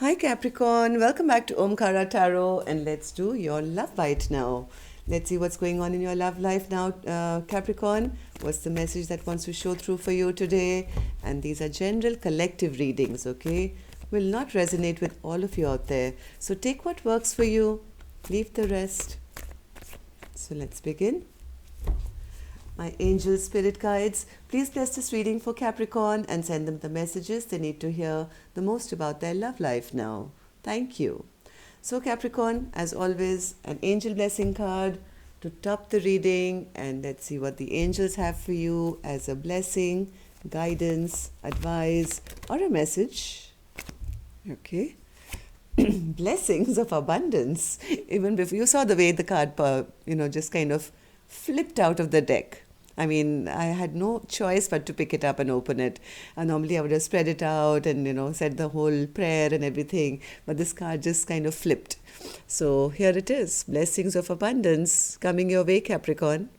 Hi Capricorn, welcome back to Omkara Tarot and let's do your love bite now. Let's see what's going on in your love life now, Capricorn. What's the message that wants to show through for you today? And these are general collective readings, okay? Will not resonate with all of you out there. So take what works for you, leave the rest. So let's begin. My angel spirit guides, please bless this reading for Capricorn and send them the messages they need to hear the most about their love life now. Thank you. So Capricorn, as always, an angel blessing card to top the reading, and let's see what the angels have for you as a blessing, guidance, advice, or a message. Okay. Blessings of abundance. Even before you saw the way the card, just kind of flipped out of the deck. I mean, I had no choice but to pick it up and open it. And normally I would have spread it out and, said the whole prayer and everything. But this card just kind of flipped. So here it is. Blessings of abundance coming your way, Capricorn.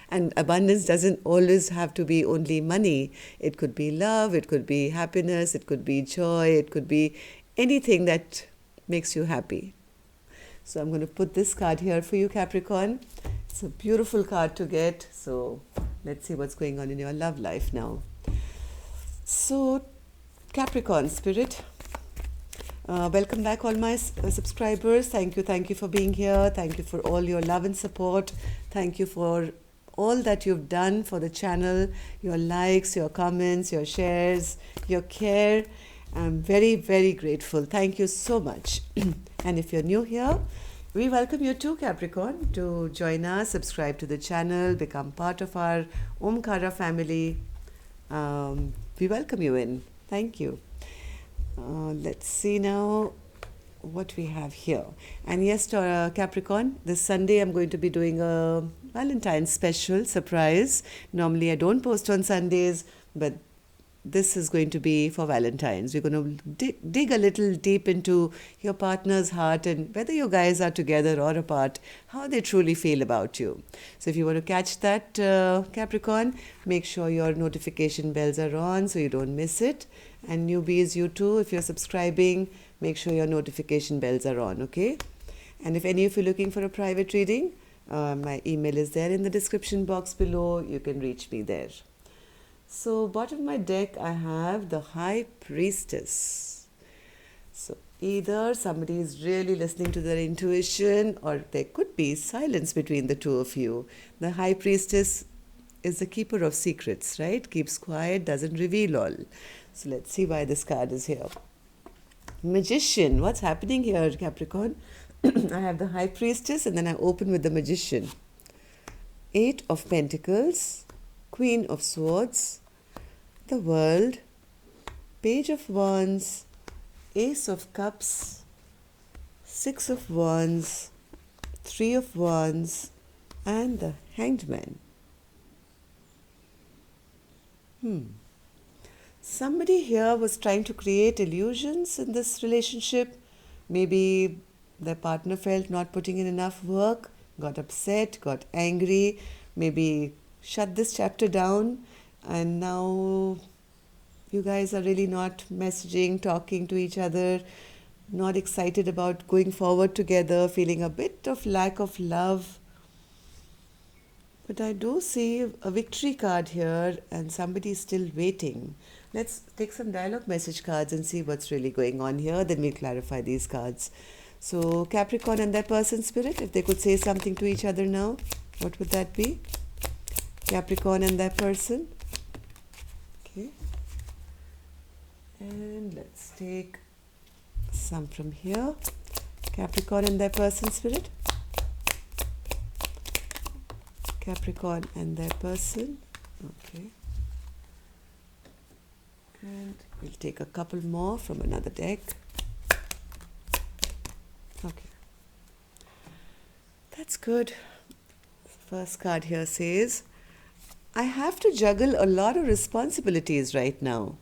And abundance doesn't always have to be only money. It could be love, it could be happiness, it could be joy, it could be anything that makes you happy. So I'm going to put this card here for you, Capricorn. It's a beautiful card to get. So let's see what's going on in your love life now. So Capricorn spirit, welcome back all my subscribers. Thank you for being here. Thank you for all your love and support. Thank you for all that you've done for the channel, your likes, your comments, your shares, your care. I'm very, very grateful. Thank you so much. And if you're new here, we welcome you too, Capricorn, to join us, subscribe to the channel, become part of our Omkara family. We welcome you in. Thank you. Let's see now what we have here. And yes, Capricorn, this Sunday I'm going to be doing a Valentine's special surprise. Normally I don't post on Sundays, but this is going to be for Valentine's. We're going to dig a little deep into your partner's heart and whether you guys are together or apart, how they truly feel about you. So if you want to catch that, Capricorn, make sure your notification bells are on so you don't miss it. And newbies, you too, if you're subscribing, make sure your notification bells are on, okay? And if any of you are looking for a private reading, my email is there in the description box below. You can reach me there. So bottom of my deck, I have the High Priestess. So either somebody is really listening to their intuition or there could be silence between the two of you. The High Priestess is the keeper of secrets, right? Keeps quiet, doesn't reveal all. So let's see why this card is here. Magician. What's happening here, Capricorn? I have the High Priestess and then I open with the Magician. Eight of Pentacles. Queen of Swords, the World, Page of Wands, Ace of Cups, Six of Wands, Three of Wands, and the Hanged Man. Somebody here was trying to create illusions in this relationship. Maybe their partner felt not putting in enough work, got upset, got angry, maybe shut this chapter down, and now you guys are really not messaging, talking to each other, not excited about going forward together, feeling a bit of lack of love. But I do see a victory card here and somebody is still waiting. Let's take some dialogue message cards and see what's really going on here. Then we'll clarify these cards. So Capricorn and their person spirit, if they could say something to each other now, what would that be? Capricorn and their person. Okay. And let's take some from here. Capricorn and their person spirit. Capricorn and their person. Okay. And we'll take a couple more from another deck. Okay. That's good. The first card here says, I have to juggle a lot of responsibilities right now.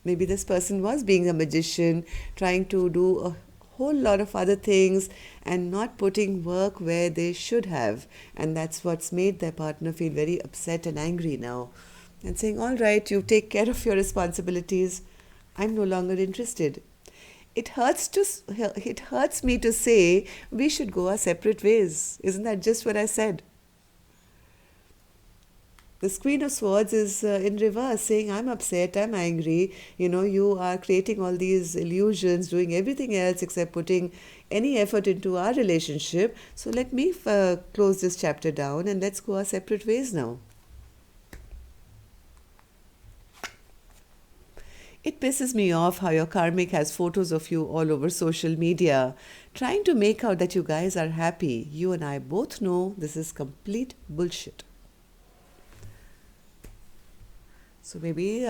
Maybe this person was being a magician, trying to do a whole lot of other things and not putting work where they should have. And that's what's made their partner feel very upset and angry now. And saying, all right, you take care of your responsibilities. I'm no longer interested. it hurts me to say we should go our separate ways. Isn't that just what I said? The Queen of Swords is in reverse, saying, I'm upset, I'm angry. You are creating all these illusions, doing everything else except putting any effort into our relationship. So let me close this chapter down and let's go our separate ways now. It pisses me off how your karmic has photos of you all over social media, trying to make out that you guys are happy. You and I both know this is complete bullshit. So maybe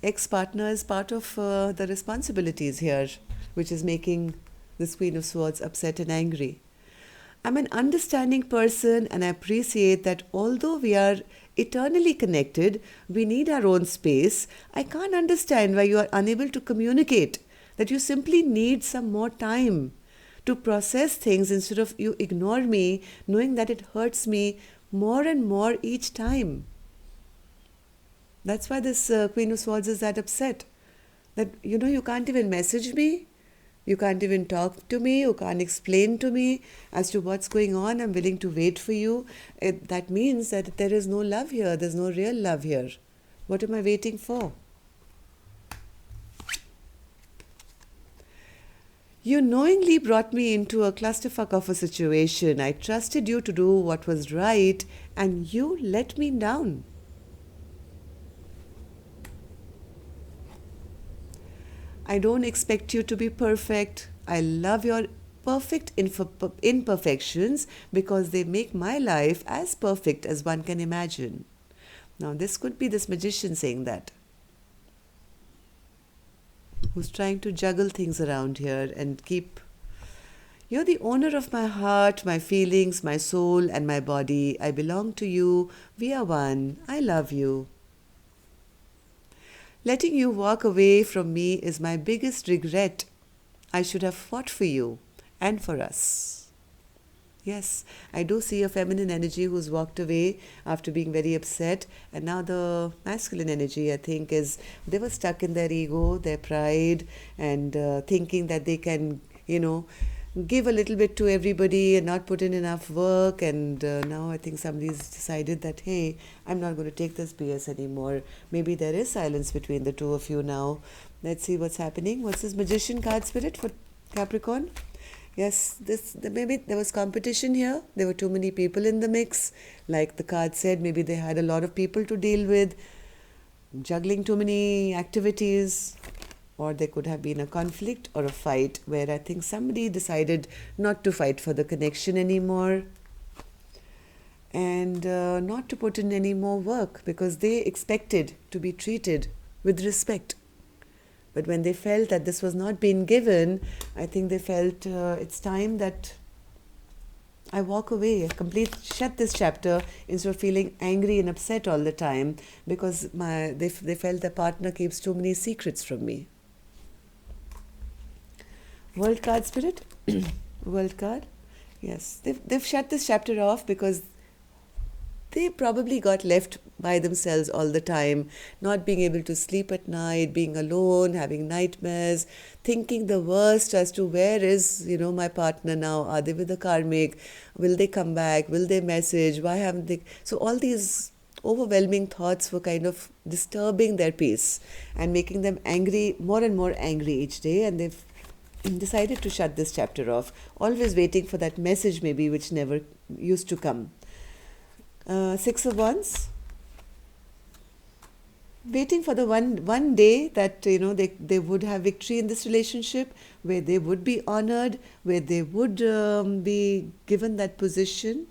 ex-partner is part of the responsibilities here, which is making this Queen of Swords upset and angry. I'm an understanding person and I appreciate that although we are eternally connected, we need our own space. I can't understand why you are unable to communicate, that you simply need some more time to process things instead of you ignore me, knowing that it hurts me more and more each time. That's why this Queen of Swords is that upset. That, you can't even message me. You can't even talk to me. You can't explain to me as to what's going on. I'm willing to wait for you. That means that there is no love here. There's no real love here. What am I waiting for? You knowingly brought me into a clusterfuck of a situation. I trusted you to do what was right and you let me down. I don't expect you to be perfect. I love your perfect imperfections because they make my life as perfect as one can imagine. Now, this could be this magician saying that, who's trying to juggle things around here and keep... You're the owner of my heart, my feelings, my soul, and my body. I belong to you. We are one. I love you. Letting you walk away from me is my biggest regret. I should have fought for you and for us. Yes, I do see a feminine energy who's walked away after being very upset. And now the masculine energy, I think, is they were stuck in their ego, their pride, and thinking that they can, give a little bit to everybody and not put in enough work. And now I think somebody's decided that, hey, I'm not going to take this BS anymore. Maybe there is silence between the two of you now. Let's see what's happening. What's this magician card spirit for Capricorn? Yes, maybe there was competition here. There were too many people in the mix. Like the card said, maybe they had a lot of people to deal with, juggling too many activities. Or there could have been a conflict or a fight where I think somebody decided not to fight for the connection anymore and not to put in any more work because they expected to be treated with respect. But when they felt that this was not being given, I think they felt it's time that I walk away, shut this chapter instead of feeling angry and upset all the time because they felt their partner keeps too many secrets from me. World card spirit, world card. Yes, they've shut this chapter off because they probably got left by themselves all the time, not being able to sleep at night, being alone, having nightmares, thinking the worst as to where is, my partner now? Are they with the karmic? Will they come back? Will they message? Why haven't they? So all these overwhelming thoughts were kind of disturbing their peace and making them angry, more and more angry each day, and they've decided to shut this chapter off, always waiting for that message maybe which never used to come. Six of Wands, waiting for the one day that they would have victory in this relationship, where they would be honored, where they would be given that position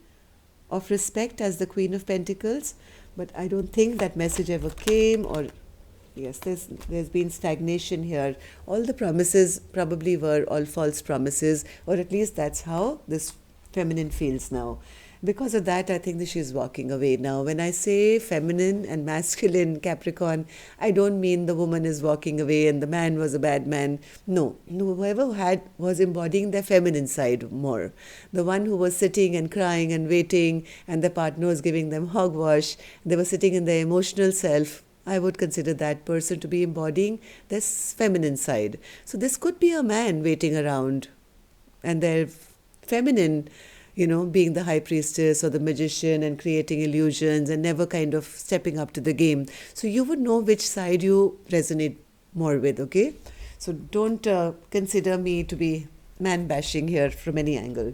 of respect as the Queen of Pentacles. But I don't think that message ever came, or yes, there's been stagnation here. All the promises probably were all false promises, or at least that's how this feminine feels now. Because of that, I think that she's walking away now. When I say feminine and masculine Capricorn, I don't mean the woman is walking away and the man was a bad man. No, whoever was embodying their feminine side more. The one who was sitting and crying and waiting, and the partner was giving them hogwash. They were sitting in their emotional self, I would consider that person to be embodying this feminine side. So this could be a man waiting around, and their feminine, being the high priestess or the magician and creating illusions and never kind of stepping up to the game. So you would know which side you resonate more with, okay? So don't consider me to be man bashing here from any angle.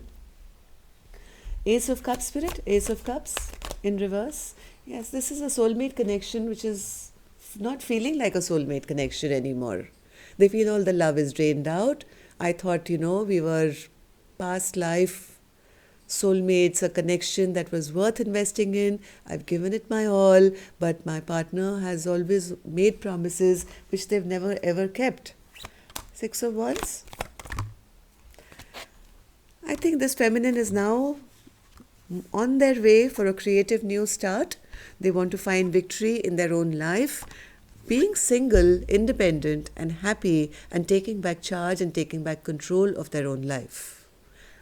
Ace of Cups, Spirit, Ace of Cups in reverse. Yes, this is a soulmate connection which is not feeling like a soulmate connection anymore. They feel all the love is drained out. I thought, we were past life soulmates, a connection that was worth investing in. I've given it my all, but my partner has always made promises which they've never ever kept. Six of Wands. I think this feminine is now on their way for a creative new start. They want to find victory in their own life, being single, independent and happy, and taking back charge and taking back control of their own life.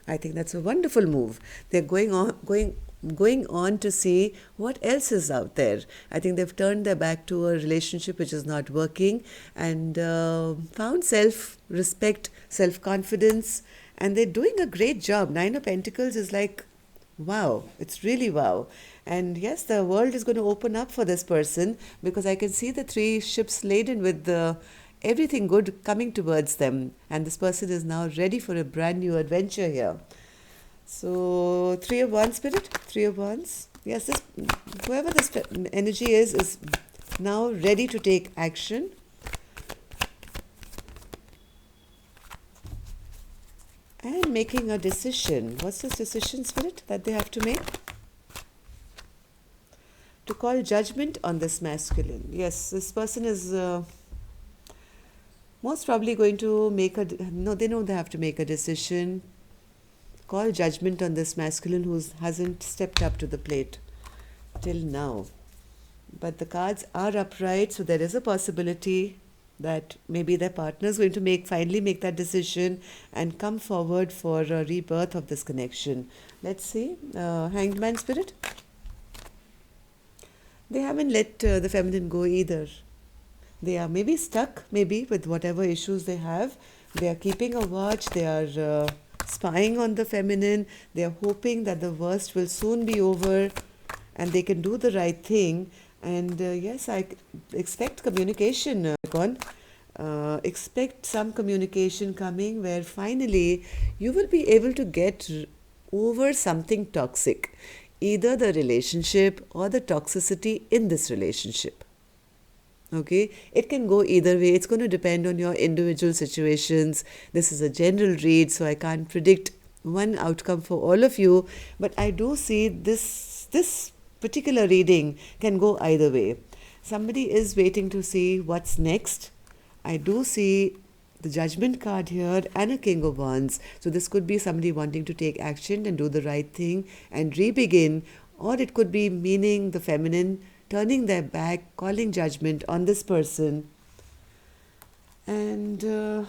I think that's a wonderful move. They're going on to see what else is out there. I think they've turned their back to a relationship which is not working, and found self-respect, self-confidence, and they're doing a great job. Nine of Pentacles is like, wow, it's really wow. And yes, the world is going to open up for this person, because I can see the three ships laden with everything good coming towards them. And this person is now ready for a brand new adventure here. So, Three of Wands, Spirit, Three of Wands. Yes, whoever this energy is now ready to take action. And making a decision. What's this decision, Spirit, that they have to make? To call judgment on this masculine. Yes, this person is most probably going to they know they have to make a decision. Call judgment on this masculine who hasn't stepped up to the plate till now. But the cards are upright, so there is a possibility that maybe their partner is going to finally make that decision and come forward for a rebirth of this connection. Let's see. Hanged Man, Spirit. They haven't let the feminine go either. They are maybe stuck, with whatever issues they have. They are keeping a watch. They are spying on the feminine. They are hoping that the worst will soon be over and they can do the right thing. And yes, I expect communication, expect some communication coming where finally you will be able to get over something toxic, either the relationship or the toxicity in this relationship. Okay, it can go either way. It's going to depend on your individual situations. This is a general read, so I can't predict one outcome for all of you, but I do see this particular reading can go either way. Somebody is waiting to see what's next. I do see the Judgment card here and a King of Wands. So this could be somebody wanting to take action and do the right thing and re-begin, or it could be meaning the feminine turning their back, calling judgment on this person and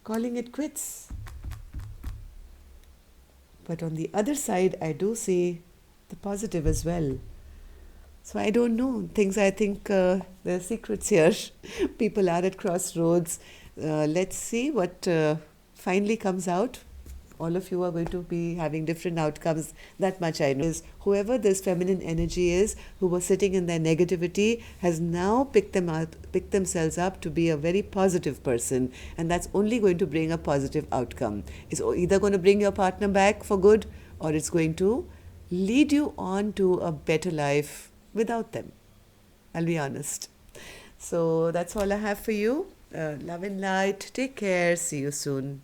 calling it quits. But on the other side, I do see the positive as well. So I don't know. I think there are secrets here. People are at crossroads. Let's see what finally comes out. All of you are going to be having different outcomes. That much I know. Whoever this feminine energy is, who was sitting in their negativity, has now picked themselves up to be a very positive person. And that's only going to bring a positive outcome. It's either going to bring your partner back for good, or it's going to lead you on to a better life without them. I'll be honest. So that's all I have for you. Love and light. Take care. See you soon.